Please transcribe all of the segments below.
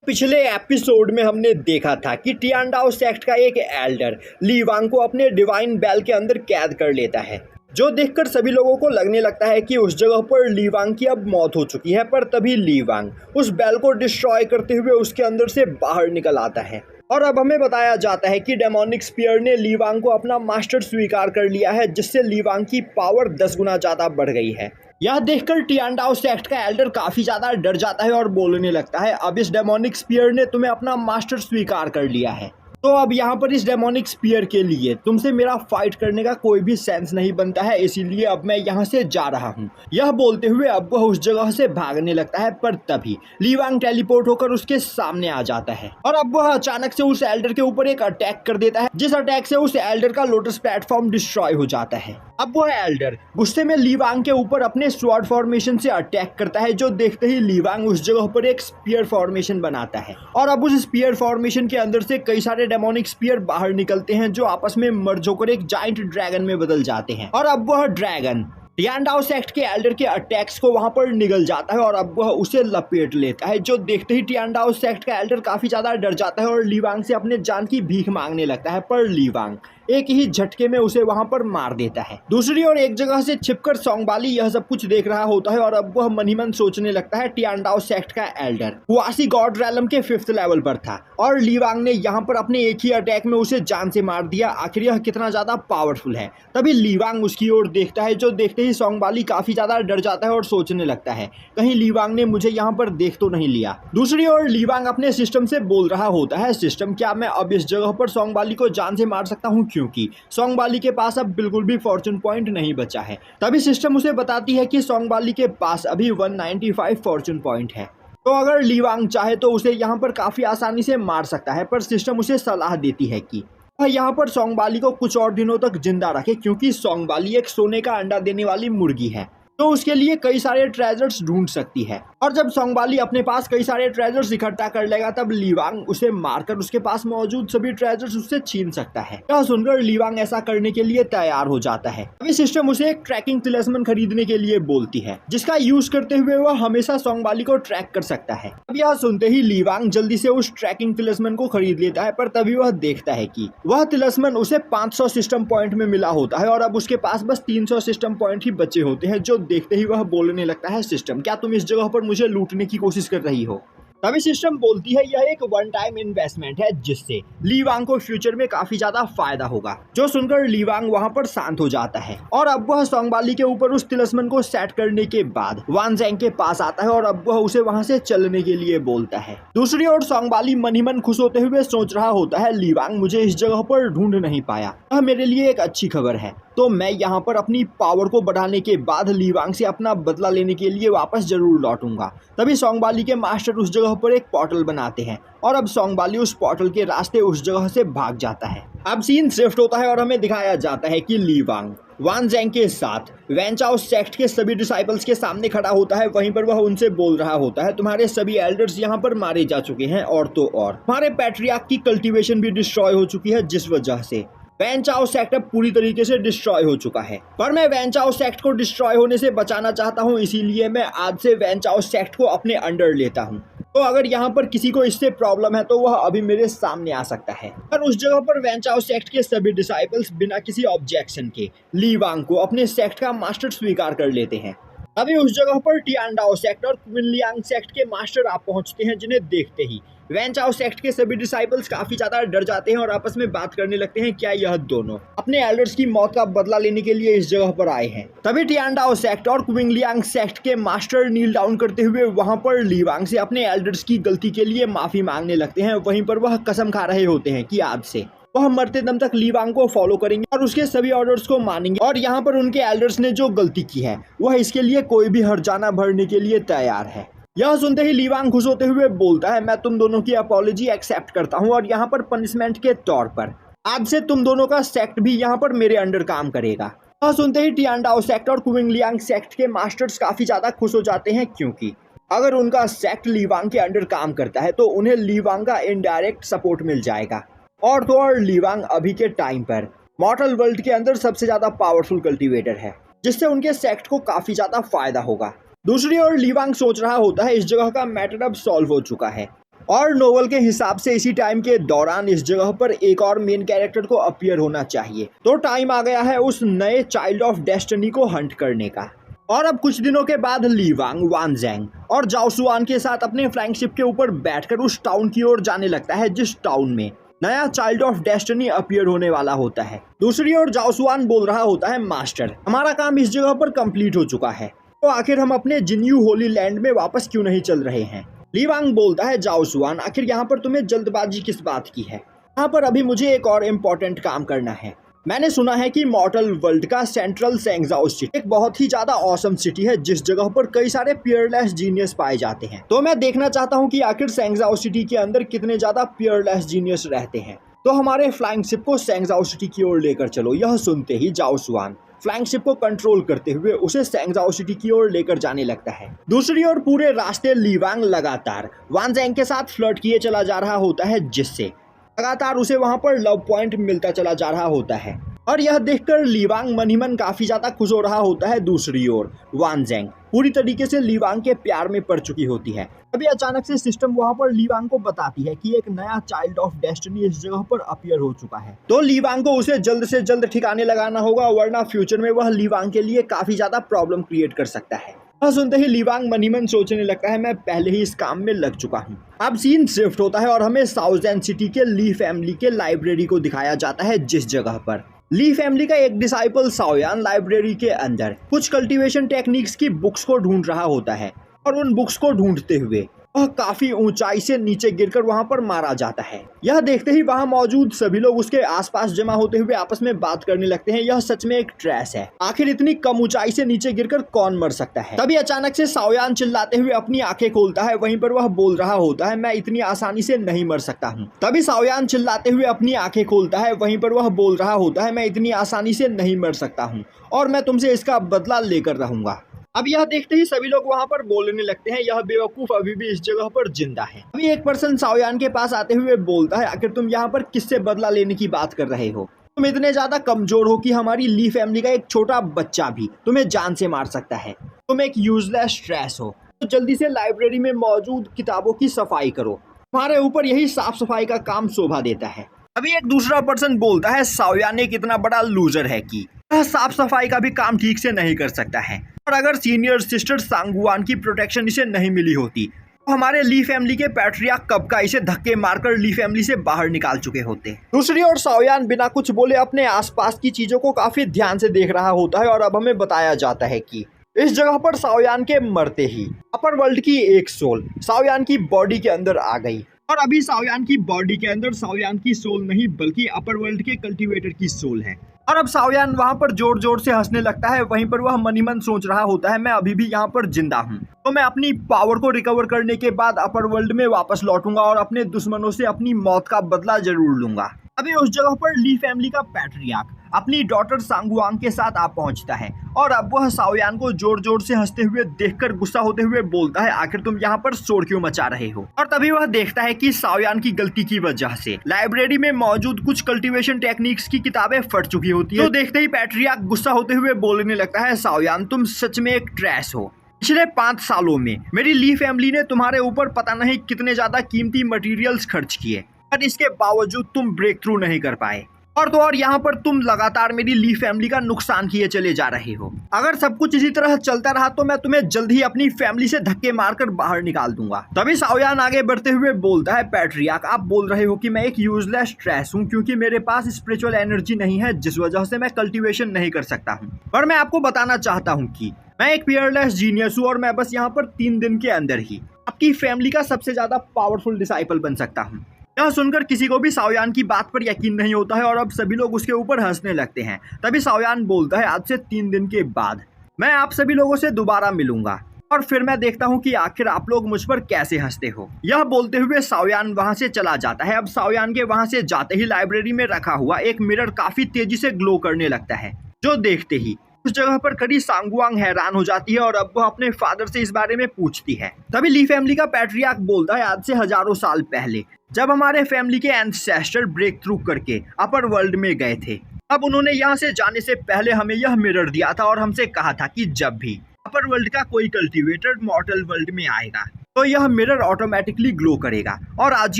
पिछले एपिसोड में हमने देखा था कि टियांडाओ सेक्ट का एक एल्डर ली वांग को अपने डिवाइन बेल के अंदर कैद कर लेता है, जो देखकर सभी लोगों को लगने लगता है कि उस जगह पर ली वांग की अब मौत हो चुकी है। पर तभी ली वांग उस बेल को डिस्ट्रॉय करते हुए उसके अंदर से बाहर निकल आता है और अब हमें बताया जाता है कि डेमोनिक स्पीयर ने ली वांग को अपना मास्टर स्वीकार कर लिया है, जिससे ली वांग की पावर 10 गुना ज़्यादा बढ़ गई है। यह देखकर टियांडाओ सेक्ट का एल्डर काफी ज्यादा डर जाता है और बोलने लगता है, अब इस डेमोनिक स्पीयर ने तुम्हें अपना मास्टर स्वीकार कर लिया है, तो अब यहाँ पर इस डेमोनिक स्पीयर के लिए तुमसे मेरा फाइट करने का कोई भी सेंस नहीं बनता है, इसीलिए अब मैं यहाँ से जा रहा हूँ। यह बोलते हुए अब वह उस जगह से भागने लगता है, पर तभी ली वांग टेलीपोर्ट होकर उसके सामने आ जाता है और अब वह अचानक से उस एल्डर के ऊपर एक अटैक कर देता है, जिस अटैक से उस एल्डर का लोटस प्लेटफॉर्म डिस्ट्रॉय हो जाता है। अब वह एल्डर गुस्से में ली वांग के ऊपर अपने स्वॉर्ड फॉर्मेशन से अटैक करता है, जो देखते ही ली वांग उस जगह पर एक स्पीयर फॉर्मेशन बनाता है और अब उस स्पीयर फॉर्मेशन के अंदर से कई सारे डेमोनिक स्पीयर बाहर निकलते हैं, जो आपस में मर्ज होकर एक जाइंट ड्रैगन में बदल जाते हैं और अब वह ड्रैगन टियांडाओ सेक्ट के एल्डर के अटैक्स को वहां पर निगल जाता है और अब वह उसे लपेट लेता है, जो देखते ही टियांडाओ सेक्ट का एल्डर काफी ज्यादा डर जाता है और ली वांग से अपने जान की भीख मांगने लगता है, पर ली वांग एक ही झटके में उसे वहां पर मार देता है। दूसरी ओर एक जगह से छिपकर सोंगबाली यह सब कुछ देख रहा होता है और अब वह मन ही मन सोचने लगता है, टियांडाओ सेक्ट का एल्डर हुआसी गॉड रैलम के 5th लेवल पर था और ली वांग ने यहाँ पर अपने एक ही अटैक में उसे जान से मार दिया, आखिर यह कितना ज्यादा पावरफुल है। तभी ली वांग उसकी ओर देखता है, जो देखते ही सोंगबाली काफी ज्यादा डर जाता है और सोचने लगता है, कहीं ली वांग ने मुझे यहाँ पर देख तो नहीं लिया। दूसरी ओर ली वांग अपने सिस्टम से बोल रहा होता है, सिस्टम क्या मैं अब इस जगह पर सोंगबाली को जान से मार सकता हूँ, क्योंकि सोंगबाली के पास अब बिल्कुल भी फॉर्चून पॉइंट नहीं बचा है। तभी सिस्टम उसे बताती है कि सोंगबाली के पास अभी 195 फॉर्चून पॉइंट है, तो अगर ली वांग चाहे तो उसे यहाँ पर काफी आसानी से मार सकता है। पर सिस्टम उसे सलाह देती है कि वह यहाँ पर सोंगबाली को कुछ और दिनों तक जिंदा रखे, क्योंकि सोंगबाली एक सोने का अंडा देने वाली मुर्गी है, तो उसके लिए कई सारे ट्रेजर्स ढूंढ सकती है और जब सोंगबाली अपने पास कई सारे ट्रेजर्स इकट्ठा कर लेगा, तब ली वांग उसे मारकर उसके पास मौजूद सभी ट्रेजर्स उससे छीन सकता है। यह सुनकर ली वांग ऐसा करने के लिए तैयार हो जाता है। अभी सिस्टम उसे एक ट्रैकिंग तिलिस्मन खरीदने के लिए बोलती है, जिसका यूज करते हुए वह हमेशा सोंगबाली को ट्रैक कर सकता है। अब यह सुनते ही ली वांग जल्दी से उस ट्रैकिंग तिलिस्मन को खरीद लेता है, पर तभी वह देखता है कि वह तिलिस्मन उसे 500 सिस्टम पॉइंट में मिला होता है और अब उसके पास बस 300 सिस्टम पॉइंट ही बचे होते हैं, जो देखते ही वह बोलने लगता है, सिस्टम क्या तुम इस जगह पर मुझे लूटने की कोशिश कर रही हो। तभी सिस्टम बोलती है, यह एक वन टाइम इन्वेस्टमेंट है, जिससे ली वांग को फ्यूचर में काफी ज्यादा फायदा होगा। जो सुनकर ली वांग वहां पर शांत हो जाता है और अब वह सोंगबाली के ऊपर उस तिलिस्मन को सेट करने के बाद वान ज़ेंग के पास आता है और अब वह उसे वहां से चलने के लिए बोलता है। दूसरी ओर सोंगबाली मन ही मन खुश होते हुए सोच रहा होता है, ली वांग मुझे इस जगह पर ढूंढ नहीं पाया, यह मेरे लिए एक अच्छी खबर है, तो मैं यहाँ पर अपनी पावर को बढ़ाने के बाद ली वांग से अपना बदला लेने के लिए वापस जरूर लौटूंगा। तभी सोंगबाली के मास्टर उस जगह पर एक पोर्टल बनाते हैं और अब सोंगबाली उस पोर्टल के रास्ते उस जगह से भाग जाता है। अब सीन शिफ्ट होता है और हमें दिखाया जाता है कि ली वांग वान ज़ेंग के साथ वैनचाओ सेक्ट के सभी डिसाइपल्स के सामने खड़ा होता है। वहीं पर वह उनसे बोल रहा होता है, तुम्हारे सभी एल्डर्स यहाँ पर मारे जा चुके हैं और तो और तुम्हारे पैट्रियार्क की कल्टीवेशन भी डिस्ट्रॉय हो चुकी है, जिस वजह से वैनचाओ सेक्ट अब पूरी तरीके से डिस्ट्रॉय हो चुका है। पर मैं वैनचाओ सेक्ट को डिस्ट्रॉय होने से बचाना चाहता हूँ, इसीलिए मैं आज से वैनचाओ सेक्ट को अपने अंडर लेता हूँ, तो अगर यहाँ पर किसी को इससे प्रॉब्लम है तो वह अभी मेरे सामने आ सकता है। पर उस जगह पर वैनचाओ सेक्ट के सभी डिसाइपल्स बिना किसी ऑब्जेक्शन के ली वांग को अपने सेक्ट का मास्टर स्वीकार कर लेते हैं। अभी उस जगह पर टियांडाओ सेक्ट और क्विनलियांग सेक्ट के मास्टर आप पहुंचते हैं, जिन्हें देखते ही वैनचाओ सेक्ट के सभी डिसाइपल्स काफी ज्यादा डर जाते हैं और आपस में बात करने लगते हैं, क्या यह दोनों अपने एल्डर्स की मौत का बदला लेने के लिए इस जगह पर आए हैं। तभी टियांडाओ सेक्ट और क्विनलियांग सेक्ट के मास्टर नील डाउन करते हुए वहां पर ली वांग से अपने एल्डर्स की गलती के लिए माफी मांगने लगते हैं। वहीं पर वह कसम खा रहे होते हैं कि आज से वह मरते दम तक ली वांग को फॉलो करेंगे और उसके सभी ऑर्डर्स को मानेंगे, और यहाँ पर उनके एल्डर्स ने जो गलती की है वह इसके लिए कोई भी हर्जाना भरने के लिए तैयार है। यह सुनते ही ली वांग खुश होते हुए बोलता है, मैं तुम दोनों की अपॉलॉजी एक्सेप्ट करता हूँ और यहाँ पर पनिशमेंट के तौर पर आज से तुम दोनों का सेक्ट भी यहाँ पर मेरे अंडर काम करेगा। यह सुनते ही टियांडाओ सेक्ट और क्विनलियांग सेक्ट के मास्टर्स काफी ज्यादा खुश हो जाते हैं, क्योंकि अगर उनका सेक्ट ली वांग के अंडर काम करता है तो उन्हें ली वांग का इनडायरेक्ट सपोर्ट मिल जाएगा, और तो और ली वांग अभी के टाइम पर मॉर्टल वर्ल्ड के अंदर सबसे ज्यादा पावरफुल कल्टीवेटर है, जिससे उनके सेक्ट को काफी ज्यादा फायदा होगा। दूसरी ओर ली वांग सोच रहा होता है, इस जगह का मैटर अब सॉल्व हो चुका है, और नोवेल के हिसाब से इसी टाइम के दौरान इस जगह पर एक और मेन कैरेक्टर को अपीयर होना चाहिए। तो टाइम आ गया है उस नए चाइल्ड ऑफ डेस्टिनी को हंट करने का। और अब कुछ दिनों के बाद ली वांग, वान ज़ेंग और जाओ सुआन के साथ अपने फ्लाइंग शिप के ऊपर बैठकर उस टाउन की ओर जाने लगता है जिस टाउन में नया चाइल्ड ऑफ डेस्टिनी अपीयर होने वाला होता है। दूसरी ओर जाओ सुआन बोल रहा होता है, मास्टर हमारा काम इस जगह पर कंप्लीट हो चुका है, तो आखिर हम अपने जिन्यू होली लैंड में वापस क्यों नहीं चल रहे हैं। ली वांग बोलता है, जाओ सुआन आखिर यहाँ पर तुम्हें जल्दबाजी किस बात की है, यहाँ पर अभी मुझे एक और इम्पोर्टेंट काम करना है। मैंने सुना है कि मॉर्टल वर्ल्ड का सेंट्रल सेंगजाओ सिटी एक बहुत ही ज्यादा ऑसम सिटी है जिस जगह पर कई सारे पियरलेस जीनियस पाए जाते हैं। तो मैं देखना चाहता हूँ कि आखिर सेंगजाओ सिटी के अंदर कितने ज्यादा पियरलेस जीनियस रहते हैं। तो हमारे फ्लाइंग शिप को सेंगजाओ सिटी की ओर लेकर चलो। यह सुनते ही जाओ सुआन फ्लाइंग शिप को कंट्रोल करते हुए उसे सेंगजाओ सिटी की ओर लेकर जाने लगता है। दूसरी ओर पूरे रास्ते ली वांग लगातार वान ज़ेंग के साथ फ्लर्ट किए चला जा रहा होता है, जिससे लगातार उसे वहां पर लव पॉइंट मिलता चला जा रहा होता है। और यह देखकर ली वांग मन ही मन काफी ज्यादा खुश हो रहा होता है। दूसरी ओर वान ज़ेंग पूरी तरीके से ली वांग के प्यार में पड़ चुकी होती है। अभी अचानक से सिस्टम वहां पर ली वांग को बताती है कि एक नया चाइल्ड ऑफ डेस्टिनी इस जगह पर अपीयर हो चुका है। तो ली वांग को उसे जल्द से जल्द ठिकाने लगाना होगा, वरना फ्यूचर में वह ली वांग के लिए काफी ज्यादा प्रॉब्लम क्रिएट कर सकता है। सुनते ही ली वांग मन ही मन सोचने लगता है, मैं पहले ही इस काम में लग चुका हूँ। अब सीन शिफ्ट होता है और हमें साउथ सिटी के ली फैमिली के लाइब्रेरी को दिखाया जाता है, जिस जगह पर ली फैमिली का एक डिसाइपल साओयान लाइब्रेरी के अंदर कुछ कल्टीवेशन टेक्निक्स की बुक्स को ढूंढ रहा होता है। और उन बुक्स को ढूंढते हुए वह काफी ऊंचाई से नीचे गिरकर वहां पर मारा जाता है। यह देखते ही वहां मौजूद सभी लोग उसके आसपास जमा होते हुए आपस में बात करने लगते हैं, यह सच में एक ट्रेस है, आखिर इतनी कम ऊंचाई से नीचे गिरकर कौन मर सकता है। तभी अचानक से साओयान चिल्लाते हुए अपनी आंखें खोलता है, वहीं पर वह बोल रहा होता है, मैं इतनी आसानी से नहीं मर सकता हूँ। तभी साओयान चिल्लाते हुए अपनी आंखें खोलता है, वहीं पर वह बोल रहा होता है, मैं इतनी आसानी से नहीं मर सकता हूँ और मैं तुमसे इसका बदला लेकर रहूंगा। अब यह देखते ही सभी लोग वहां पर बोलने लगते हैं, यह बेवकूफ अभी भी इस जगह पर जिंदा है। अभी एक पर्सन साओयान के पास आते हुए बोलता है, आखिर तुम यहाँ पर किससे बदला लेने की बात कर रहे हो? तुम इतने ज्यादा कमजोर हो कि हमारी ली फैमिली का एक छोटा बच्चा भी तुम्हें जान से मार सकता है। तुम एक यूजलेस ट्रैश हो, तो जल्दी से लाइब्रेरी में मौजूद किताबों की सफाई करो, तुम्हारे ऊपर यही साफ सफाई का काम शोभा देता है। अभी एक दूसरा पर्सन बोलता है, साओयान एक इतना बड़ा लूजर है कि वह साफ सफाई का भी काम ठीक से नहीं कर सकता है, और अगर सीनियर सिस्टर सांगुआन की प्रोटेक्शन इसे नहीं मिली होती तो हमारे ली फैमिली के पैट्रियार्क कब का इसे धक्के मारकर ली फैमिली से बाहर निकाल चुके होते। दूसरी ओर साओयान बिना कुछ बोले अपने आसपास की चीजों को काफी ध्यान से देख रहा होता है, और अब हमें बताया जाता है कि इस जगह पर साओयान के मरते ही अपर वर्ल्ड की एक सोल साओयान की बॉडी के अंदर आ गई। और अभी साओयान की बॉडी के अंदर साओयान की सोल नहीं बल्कि अपर वर्ल्ड के कल्टीवेटर की सोल है। और अब साओयान वहां पर जोर जोर से हंसने लगता है, वहीं पर वह मन ही मन सोच रहा होता है, मैं अभी भी यहाँ पर जिंदा हूँ, तो मैं अपनी पावर को रिकवर करने के बाद अपर वर्ल्ड में वापस लौटूंगा और अपने दुश्मनों से अपनी मौत का बदला जरूर लूंगा। अभी उस जगह पर ली फैमिली का पैट्रियार्क अपनी डॉटर सांगुआंग के साथ आ पहुंचता है, और अब वह साओयान को जोर जोर से हंसते हुए देखकर गुस्सा होते हुए बोलता है, आखिर तुम यहाँ पर शोर क्यों मचा रहे हो? और तभी वह देखता है कि साओयान की गलती की वजह से लाइब्रेरी में मौजूद कुछ कल्टीवेशन टेक्निक्स की किताबें फट चुकी होती है। तो देखते ही पैट्रियार्क गुस्सा होते हुए बोलने लगता है, साओयान तुम सच में एक ट्रैश हो। पिछले 5 सालों में मेरी ली फैमिली ने तुम्हारे ऊपर पता नहीं कितने ज्यादा कीमती मटेरियल्स खर्च किए, पर इसके बावजूद तुम ब्रेक थ्रू नहीं कर पाए, और तो और यहाँ पर तुम लगातार मेरी ली फैमिली का नुकसान किए चले जा रहे हो। अगर सब कुछ इसी तरह चलता रहा तो मैं तुम्हें जल्द ही अपनी फैमिली से धक्के मारकर बाहर निकाल दूंगा। तभी साओयान आगे बढ़ते हुए बोलता है, पैट्रियार्क आप बोल रहे हो कि मैं एक यूजलेस ट्रैश हूँ क्योंकि मेरे पास स्पिरिचुअल एनर्जी नहीं है, जिस वजह से मैं कल्टीवेशन नहीं कर सकता हूँ। पर मैं आपको बताना चाहता हूँ कि मैं एक पियरलेस जीनियस हूँ, और मैं बस यहाँ पर 3 दिन के अंदर ही आपकी फैमिली का सबसे ज्यादा पावरफुल डिसाइपल बन सकता हूँ। यह सुनकर किसी को भी साओयान की बात पर यकीन नहीं होता है, और अब सभी लोग उसके ऊपर हंसने लगते हैं। तभी साओयान बोलता है, आज से 3 दिन के बाद मैं आप सभी लोगों से दोबारा मिलूंगा, और फिर मैं देखता हूँ कि आखिर आप लोग मुझ पर कैसे हंसते हो। यह बोलते हुए साओयान वहां से चला जाता है। अब साओयान के वहां से जाते ही लाइब्रेरी में रखा हुआ एक मिरर काफी तेजी से ग्लो करने लगता है, जो देखते ही उस जगह पर खड़ी सांगुआंग हैरान हो जाती है, और अब वह अपने फादर से इस बारे में पूछती है। तभी ली फैमिली का पैट्रियार्क बोलता है, आज से हजारों साल पहले जब हमारे फैमिली के एंसेस्टर ब्रेक थ्रू करके अपर वर्ल्ड में गए थे, अब उन्होंने यहाँ से जाने से पहले हमें यह मिरर दिया था, और हमसे कहा था कि जब भी अपर वर्ल्ड का कोई कल्टीवेटर मॉर्टल वर्ल्ड में आएगा तो यह मिरर ऑटोमेटिकली ग्लो करेगा। और आज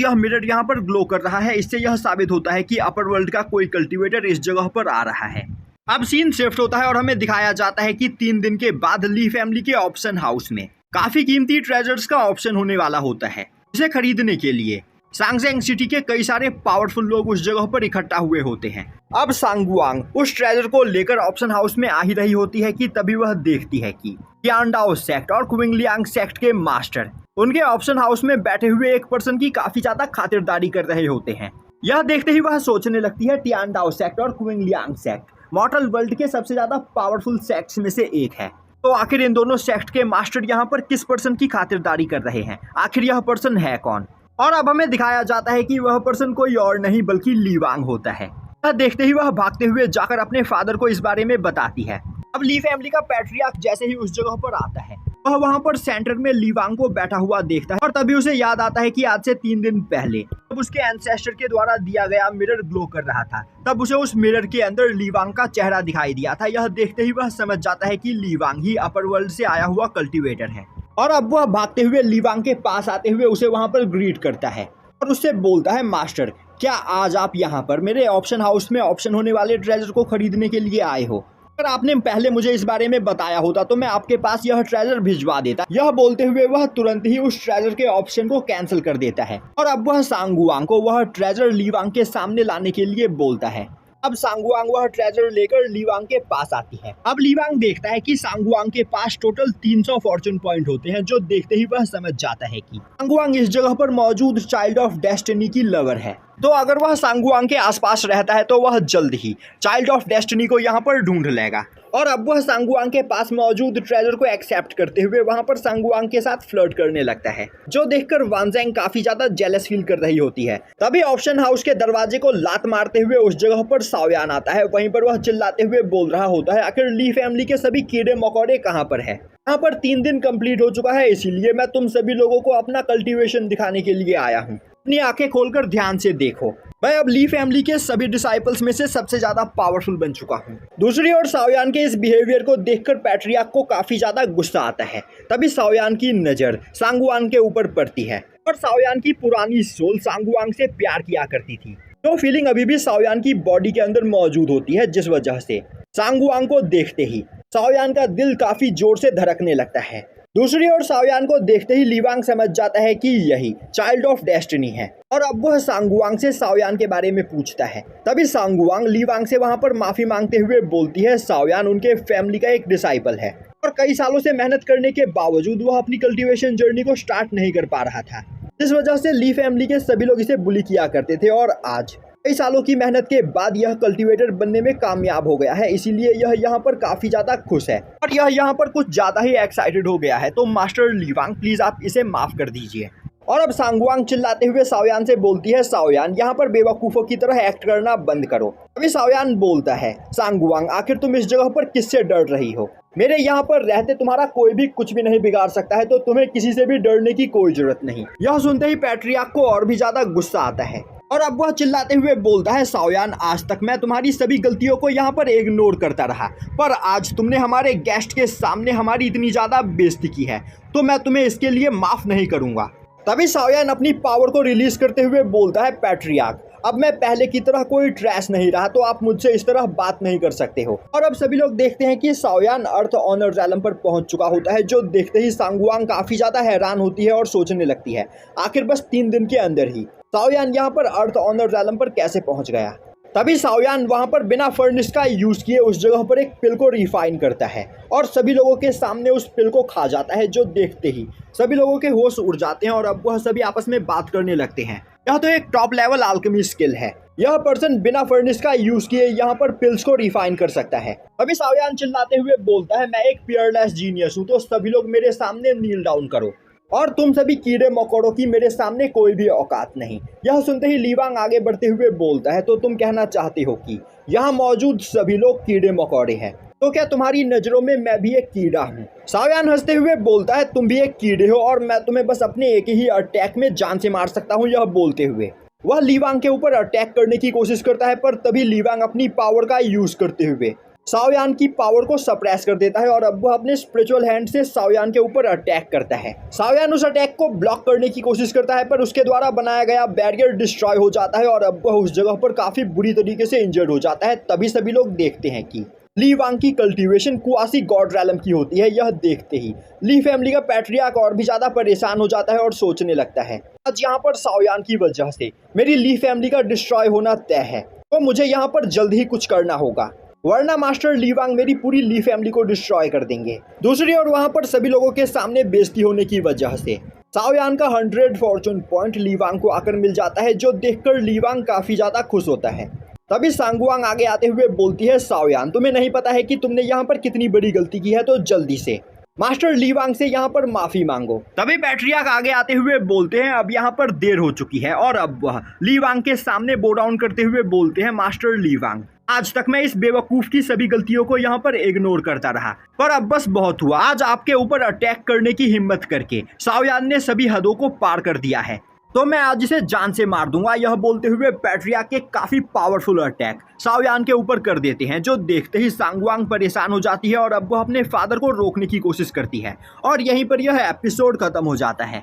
यह मिरर यहाँ पर ग्लो कर रहा है, इससे यह साबित होता है कि अपर वर्ल्ड का कोई कल्टीवेटर इस जगह पर आ रहा है। अब सीन शिफ्ट होता है और हमें दिखाया जाता है कि 3 दिन के बाद ली फैमिली के ऑप्शन हाउस में काफी कीमती ट्रेजर्स का ऑप्शन होने वाला होता है। इसे खरीदने के लिए सांगजेंग सिटी के कई सारे पावरफुल लोग उस जगह पर इकट्ठा हुए होते हैं। अब सांगवांग उस ट्रेजर को लेकर ऑप्शन हाउस में आ ही रही होती है कि तभी वह देखती है कि टियानडाओ सेक्ट और क्विंगलियांग सेक्ट के मास्टर उनके ऑप्शन हाउस में बैठे हुए एक पर्सन की काफी ज्यादा खातिरदारी कर रहे होते हैं। यह देखते ही वह सोचने लगती है टियानडाओ सेक्ट और क्विंगलियांग सेक्ट मॉर्टल वर्ल्ड के सबसे ज्यादा पावरफुल सेक्ट्स में से एक है। तो आखिर इन दोनों सेक्ट के मास्टर यहाँ पर किस पर्सन की खातिरदारी कर रहे हैं, आखिर यह पर्सन है कौन? और अब हमें दिखाया जाता है कि वह पर्सन कोई और नहीं बल्कि ली वांग होता है। यह देखते ही वह भागते हुए जाकर अपने फादर को इस बारे में बताती है। अब ली फैमिली का पैट्रियार्क जैसे ही उस जगह पर आता है, वह वहाँ पर सेंटर में ली वांग को बैठा हुआ देखता है और तभी उसे याद आता है कि आज से 3 दिन पहले जब उसके एंसेस्टर के द्वारा दिया गया मिरर ग्लो कर रहा था, तब उसे उस मिरर के अंदर ली वांग का चेहरा दिखाई दिया था। यह देखते ही वह समझ जाता है कि ली वांग ही अपर वर्ल्ड से आया हुआ कल्टीवेटर है। और अब वह भागते हुए ली वांग के पास आते हुए उसे वहाँ पर ग्रीट करता है और उससे बोलता है, मास्टर क्या आज आप यहाँ पर मेरे ऑप्शन हाउस में ऑप्शन होने वाले ट्रेजर को खरीदने के लिए आए हो? अगर आपने पहले मुझे इस बारे में बताया होता तो मैं आपके पास यह ट्रेजर भिजवा देता। यह बोलते हुए वह तुरंत ही उस ट्रेजर के ऑप्शन को कैंसिल कर देता है और अब वह सांगवांग को वह ट्रेजर ली वांग के सामने लाने के लिए बोलता है। अब सांगवांग वह ट्रेजर लेकर ली वांग के पास आती है। अब ली वांग देखता है कि सांगवांग के पास टोटल 300 फॉर्चून पॉइंट होते हैं, जो देखते ही वह समझ जाता है कि सांगवांग इस जगह पर मौजूद चाइल्ड ऑफ डेस्टिनी की लवर है। तो अगर वह सांगवांग के आसपास रहता है तो वह जल्द ही चाइल्ड ऑफ डेस्टिनी को यहाँ पर ढूंढ लेगा। और अब वह सांगवांग के पास मौजूद ट्रेजर को एक्सेप्ट करते हुए वहाँ पर सांगवांग के साथ फ्लर्ट करने लगता है, जो देखकर वानजेंग काफी ज्यादा जेलस फील कर रही होती है। तभी ऑप्शन हाउस के दरवाजे को लात मारते हुए उस जगह पर सावयान आता है। वहीं पर वह चिल्लाते हुए बोल रहा होता है, आखिर ली फैमिली के सभी कीड़े मकोड़े कहाँ पर है? यहाँ पर 3 दिन कंप्लीट हो चुका है, इसीलिए मैं तुम सभी लोगों को अपना कल्टीवेशन दिखाने के लिए आया हूँ। अपनी आंखें खोलकर ध्यान से देखो, मैं अब ली फैमिली के सभी डिसाइपल्स में से सबसे ज्यादा पावरफुल बन चुका हूँ। दूसरी ओर सावयान के इस बिहेवियर को देखकर पैट्रियार्क को काफी ज्यादा गुस्सा आता है। तभी सावयान की नजर सांगवांग के ऊपर पड़ती है और सावयान की पुरानी सोल सांगवांग से प्यार किया करती थी, तो फीलिंग अभी भी सावयान की बॉडी के अंदर मौजूद होती है, जिस वजह से सांगवांग को देखते ही सावयान का दिल काफी जोर से धड़कने लगता है। दूसरी ओर सावयान को देखते ही ली वांग समझ जाता है कि यही चाइल्ड ऑफ डेस्टिनी है और अब वह सांगवांग से सावयान के बारे में पूछता है। तभी सांगवांग ली वांग से वहां पर माफी मांगते हुए बोलती है, सावयान उनके फैमिली का एक डिसाइपल है और कई सालों से मेहनत करने के बावजूद वह अपनी कल्टीवेशन जर्नी को स्टार्ट नहीं कर पा रहा था, जिस वजह से ली फैमिली के सभी लोग इसे बुली किया करते थे और आज कई सालों की मेहनत के बाद यह कल्टीवेटर बनने में कामयाब हो गया है, इसीलिए यह यहाँ पर काफी ज्यादा खुश है और यह यहाँ पर कुछ ज्यादा ही एक्साइटेड हो गया है। तो मास्टर ली वांग प्लीज आप इसे माफ कर दीजिए। और अब सांगवांग चिल्लाते हुए सावयान से बोलती है, सावयान यहाँ पर बेवकूफों की तरह एक्ट करना बंद करो। अभी सावयान बोलता है, सांगवांग आखिर तुम इस जगह पर किससे डर रही हो? मेरे यहाँ पर रहते तुम्हारा कोई भी कुछ भी नहीं बिगाड़ सकता है, तो तुम्हें किसी से भी डरने की कोई जरूरत नहीं। यह सुनते ही पैट्रियार्क को और भी ज्यादा गुस्सा आता है और अब वह चिल्लाते हुए बोलता है, सावयान आज तक मैं तुम्हारी सभी गलतियों को यहाँ पर इग्नोर करता रहा, पर आज तुमने हमारे गेस्ट के सामने हमारी इतनी ज्यादा बेइज्जती की है, तो मैं तुम्हें इसके लिए माफ नहीं करूंगा। तभी सावयान अपनी पावर को रिलीज करते हुए बोलता है, पैट्रियार्क अब मैं पहले की तरह कोई ट्रैश नहीं रहा, तो आप मुझसे इस तरह बात नहीं कर सकते हो। और अब सभी लोग देखते हैं कि सावयान अर्थ ऑनर रैलम पर पहुंच चुका होता है, जो देखते ही सांगवांग काफी ज्यादा हैरान होती है और सोचने लगती है, आखिर बस 3 दिन के अंदर ही सावयान यहाँ पर अर्थ ऑनर रैलम पर कैसे पहुंच गया। तभी सावयान वहां पर बिना फर्नेस का यूज किए उस जगह पर एक पिल को रिफाइन करता है और सभी लोगों के सामने उस पिल को खा जाता है, जो देखते ही सभी लोगों के होश उड़ जाते हैं और अब वह सभी आपस में बात करने लगते हैं। यह तो एक टॉप लेवल अल्केमी स्किल है, यह पर्सन बिना फर्नेस का यूज किए यहाँ पर पिल्स को रिफाइन कर सकता है। अभी सावयान चिल्लाते हुए बोलता है, मैं एक पियरलेस जीनियस हूँ, तो सभी लोग मेरे सामने नील डाउन करो और तुम सभी कीड़े मकोड़ों की मेरे सामने कोई भी औकात नहीं। यह सुनते ही ली वांग आगे बढ़ते हुए बोलता है, तो तुम कहना चाहते हो कि यहाँ मौजूद सभी लोग कीड़े मकोड़े हैं, तो क्या तुम्हारी नजरों में मैं भी एक कीड़ा हूँ? सावयान हंसते हुए बोलता है, तुम भी एक कीड़े हो और मैं तुम्हें बस अपने एक ही अटैक में जान से मार सकता हूँ। यह बोलते हुए वह ली वांग के ऊपर अटैक करने की कोशिश करता है, पर तभी ली वांग अपनी पावर का यूज करते हुए शाओयान की पावर को सप्रेस कर देता है और अब वह अपने स्पिरिचुअल हैंड से शाओयान के ऊपर अटैक करता है। शाओयान उस अटैक को ब्लॉक करने की कोशिश करता है पर उसके द्वारा बनाया गया बैरियर डिस्ट्रॉय हो जाता है और अब वह उस जगह पर काफी बुरी तरीके से इंजर्ड हो जाता है। तभी सभी लोग देखते हैं कि ली वांग की कल्टीवेशन कुआसी गॉड रैलम की होती है। यह देखते ही ली फैमिली का पैट्रियार्क और भी ज्यादा परेशान हो जाता है और सोचने लगता है आज यहाँ पर शाओयान की वजह से मेरी ली फैमिली का डिस्ट्रॉय होना तय है, तो मुझे यहाँ पर जल्द ही कुछ करना होगा वरना मास्टर ली वांग मेरी पूरी ली फैमिली को डिस्ट्रॉय कर देंगे। दूसरी ओर वहाँ पर सभी लोगों के सामने बेइज्जती होने की वजह से शाओयान का 100 फॉर्चून पॉइंट ली वांग को आकर मिल जाता है, जो देखकर ली वांग काफी ज्यादा खुश होता है। तभी सांगवांग आगे आते हुए बोलती है शाओयान तुम्हें नहीं पता है कि तुमने यहाँ पर कितनी बड़ी गलती की है, तो जल्दी से मास्टर ली वांग से यहाँ पर माफी मांगो। तभी पैट्रियार्क आगे आते हुए बोलते हैं अब यहाँ पर देर हो चुकी है और अब वह ली वांग के सामने बो डाउन करते हुए बोलते हैं मास्टर ली वांग आज तक मैं इस बेवकूफ की सभी गलतियों को यहाँ पर इग्नोर करता रहा पर अब बस बहुत हुआ। आज आपके ऊपर अटैक करने की हिम्मत करके शाओयान ने सभी हदों को पार कर दिया है, तो मैं आज इसे जान से मार दूंगा। यह बोलते हुए पैट्रियार्क के काफी पावरफुल अटैक शाओयान के ऊपर कर देते हैं, जो देखते ही सांगवांग परेशान हो जाती है और अब वो अपने फादर को रोकने की कोशिश करती है और यहीं पर यह एपिसोड खत्म हो जाता है।